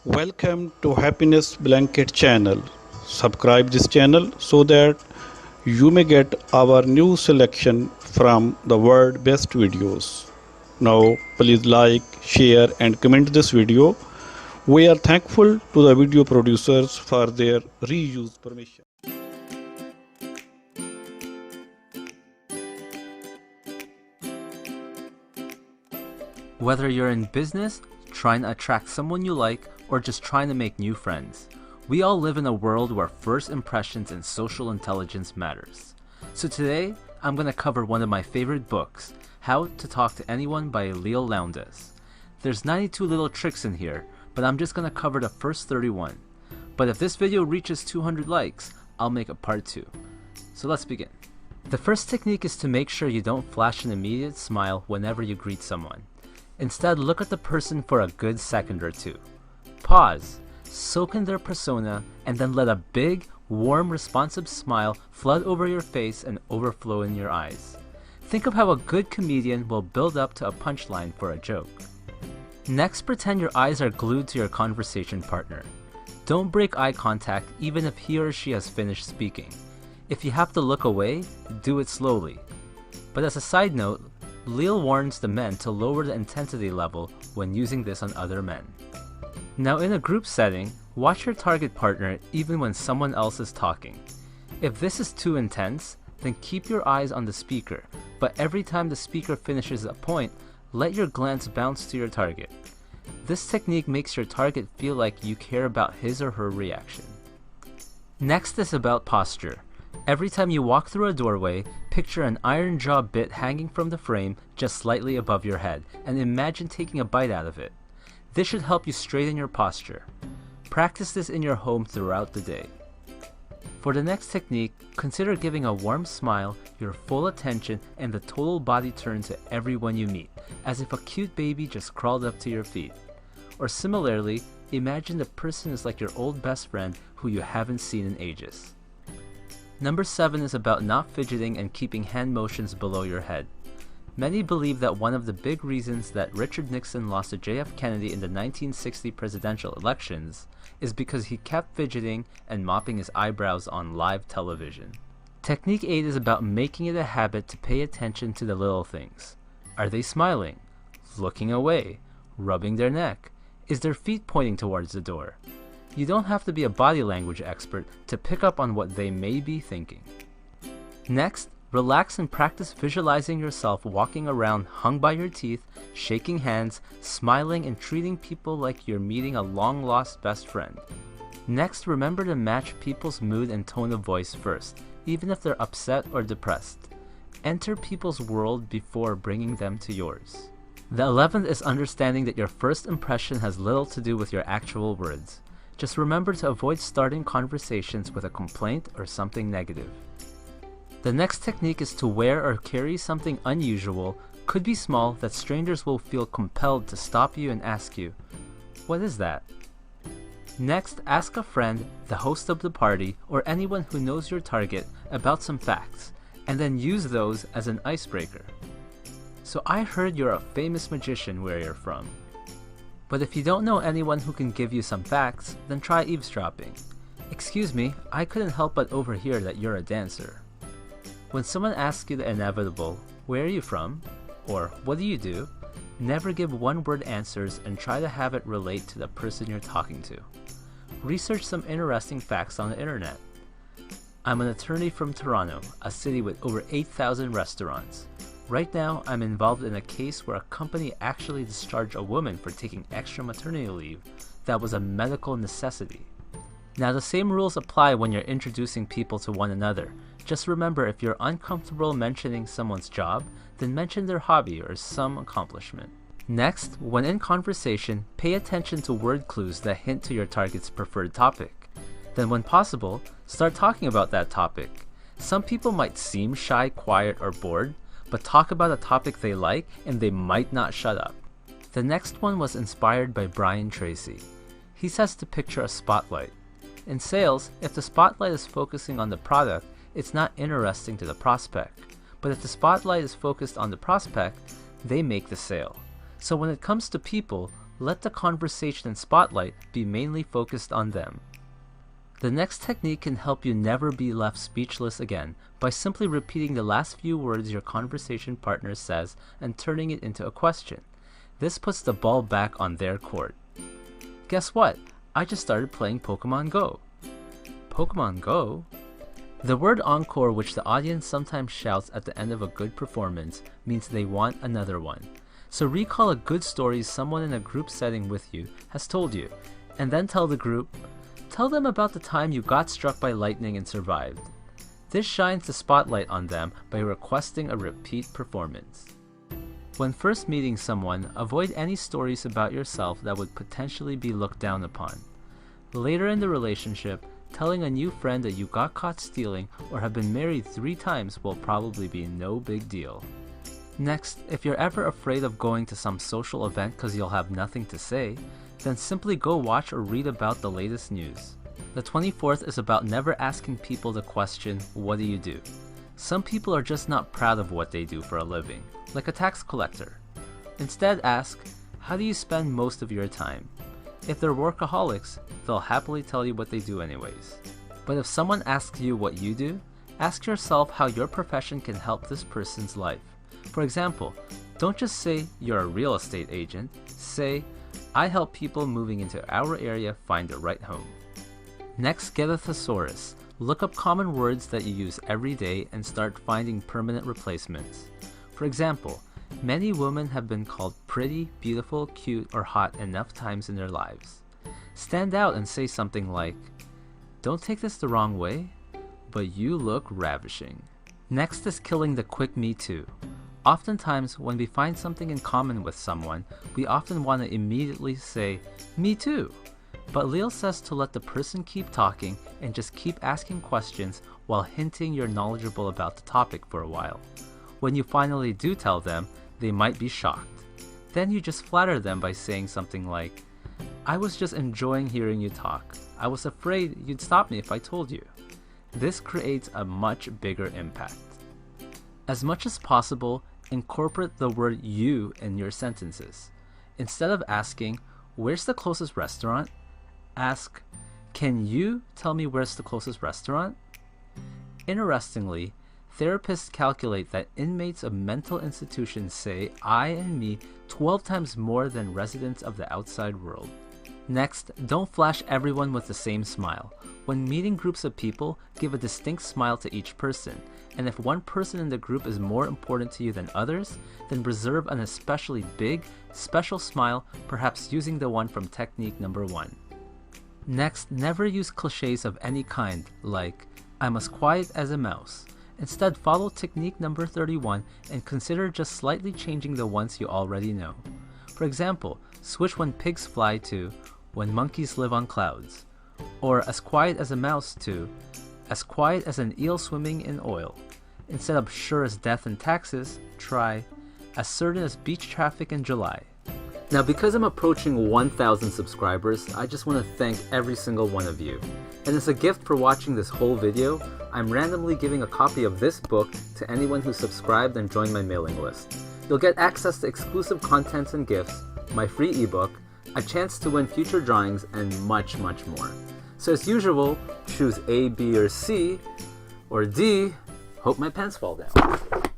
Welcome to Happiness Blanket channel. Subscribe this channel so that you may get our new selection from the world best videos. Now please like, share and comment this video. We are thankful to the video producers for their reuse permission. Whether you're in business, trying to attract someone you like, or just trying to make new friends, we all live in a world where first impressions and social intelligence matters. So today, I'm going to cover one of my favorite books, How to Talk to Anyone by Leil Lowndes. There's 92 little tricks in here, but I'm just going to cover the first 31. But if this video reaches 200 likes, I'll make a part 2. So let's begin. The first technique is to make sure you don't flash an immediate smile whenever you greet someone. Instead, look at the person for a good second or two. Pause, soak in their persona, and then let a big, warm, responsive smile flood over your face and overflow in your eyes. Think of how a good comedian will build up to a punchline for a joke. Next, pretend your eyes are glued to your conversation partner. Don't break eye contact even if he or she has finished speaking. If you have to look away, do it slowly. But as a side note, Leil warns the men to lower the intensity level when using this on other men. Now in a group setting, watch your target partner even when someone else is talking. If this is too intense, then keep your eyes on the speaker, but every time the speaker finishes a point, let your glance bounce to your target. This technique makes your target feel like you care about his or her reaction. Next is about posture. Every time you walk through a doorway, picture an iron jaw bit hanging from the frame just slightly above your head, and imagine taking a bite out of it. This should help you straighten your posture. Practice this in your home throughout the day. For the next technique, consider giving a warm smile, your full attention, and the total body turn to everyone you meet, as if a cute baby just crawled up to your feet. Or similarly, imagine the person is like your old best friend who you haven't seen in ages. Number 7 is about not fidgeting and keeping hand motions below your head. Many believe that one of the big reasons that Richard Nixon lost to JF Kennedy in the 1960 presidential elections is because he kept fidgeting and mopping his eyebrows on live television. Technique 8 is about making it a habit to pay attention to the little things. Are they smiling? Looking away? Rubbing their neck? Is their feet pointing towards the door? You don't have to be a body language expert to pick up on what they may be thinking. Next, relax and practice visualizing yourself walking around hung by your teeth, shaking hands, smiling, and treating people like you're meeting a long-lost best friend. Next, remember to match people's mood and tone of voice first, even if they're upset or depressed. Enter people's world before bringing them to yours. The 11th is understanding that your first impression has little to do with your actual words. Just remember to avoid starting conversations with a complaint or something negative. The next technique is to wear or carry something unusual, could be small, that strangers will feel compelled to stop you and ask you, "What is that?" Next, ask a friend, the host of the party, or anyone who knows your target about some facts, and then use those as an icebreaker. "So I heard you're a famous magician where you're from." But if you don't know anyone who can give you some facts, then try eavesdropping. "Excuse me, I couldn't help but overhear that you're a dancer." When someone asks you the inevitable, "Where are you from?" or "What do you do?" never give one-word answers and try to have it relate to the person you're talking to. Research some interesting facts on the internet. I'm an attorney from Toronto, a city with over 8,000 restaurants. Right now, I'm involved in a case where a company actually discharged a woman for taking extra maternity leave that was a medical necessity. Now, the same rules apply when you're introducing people to one another. Just remember, if you're uncomfortable mentioning someone's job, then mention their hobby or some accomplishment. Next, when in conversation, pay attention to word clues that hint to your target's preferred topic. Then when possible, start talking about that topic. Some people might seem shy, quiet, or bored, but talk about a topic they like and they might not shut up. The next one was inspired by Brian Tracy. He says to picture a spotlight. In sales, if the spotlight is focusing on the product, it's not interesting to the prospect. But if the spotlight is focused on the prospect, they make the sale. So when it comes to people, let the conversation and spotlight be mainly focused on them. The next technique can help you never be left speechless again by simply repeating the last few words your conversation partner says and turning it into a question. This puts the ball back on their court. Guess what? I just started playing Pokemon Go. Pokemon Go? The word encore, which the audience sometimes shouts at the end of a good performance, means they want another one. So recall a good story someone in a group setting with you has told you, and then tell the group, tell them about the time you got struck by lightning and survived. This shines the spotlight on them by requesting a repeat performance. When first meeting someone, avoid any stories about yourself that would potentially be looked down upon. Later in the relationship, telling a new friend that you got caught stealing or have been married 3 times will probably be no big deal. Next, if you're ever afraid of going to some social event because you'll have nothing to say, then simply go watch or read about the latest news. The 24th is about never asking people the question, what do you do? Some people are just not proud of what they do for a living, like a tax collector. Instead ask, how do you spend most of your time? If they're workaholics, they'll happily tell you what they do anyways. But if someone asks you what you do, ask yourself how your profession can help this person's life. For example, don't just say you're a real estate agent, say, I help people moving into our area find the right home. Next, get a thesaurus. Look up common words that you use every day and start finding permanent replacements. For example, many women have been called pretty, beautiful, cute, or hot enough times in their lives. Stand out and say something like, don't take this the wrong way, but you look ravishing. Next is killing the quick me too. Oftentimes, when we find something in common with someone, we often want to immediately say, me too. But Leil says to let the person keep talking and just keep asking questions while hinting you're knowledgeable about the topic for a while. When you finally do tell them, they might be shocked. Then you just flatter them by saying something like, I was just enjoying hearing you talk. I was afraid you'd stop me if I told you. This creates a much bigger impact. As much as possible, incorporate the word you in your sentences. Instead of asking, where's the closest restaurant? Ask, can you tell me where's the closest restaurant? Interestingly, therapists calculate that inmates of mental institutions say I and me 12 times more than residents of the outside world. Next, don't flash everyone with the same smile. When meeting groups of people, give a distinct smile to each person, and if one person in the group is more important to you than others, then reserve an especially big, special smile, perhaps using the one from technique number 1. Next, never use cliches of any kind, like, I'm as quiet as a mouse. Instead, follow technique number 31 and consider just slightly changing the ones you already know. For example, switch when pigs fly to when monkeys live on clouds, or as quiet as a mouse to as quiet as an eel swimming in oil. Instead of sure as death and taxes, try as certain as beach traffic in July. Now, because I'm approaching 1,000 subscribers, I just want to thank every single one of you. And as a gift for watching this whole video, I'm randomly giving a copy of this book to anyone who subscribed and joined my mailing list. You'll get access to exclusive contents and gifts, my free ebook, a chance to win future drawings, and much, much more. So as usual, choose A, B, or C, or D. Hope my pants fall down.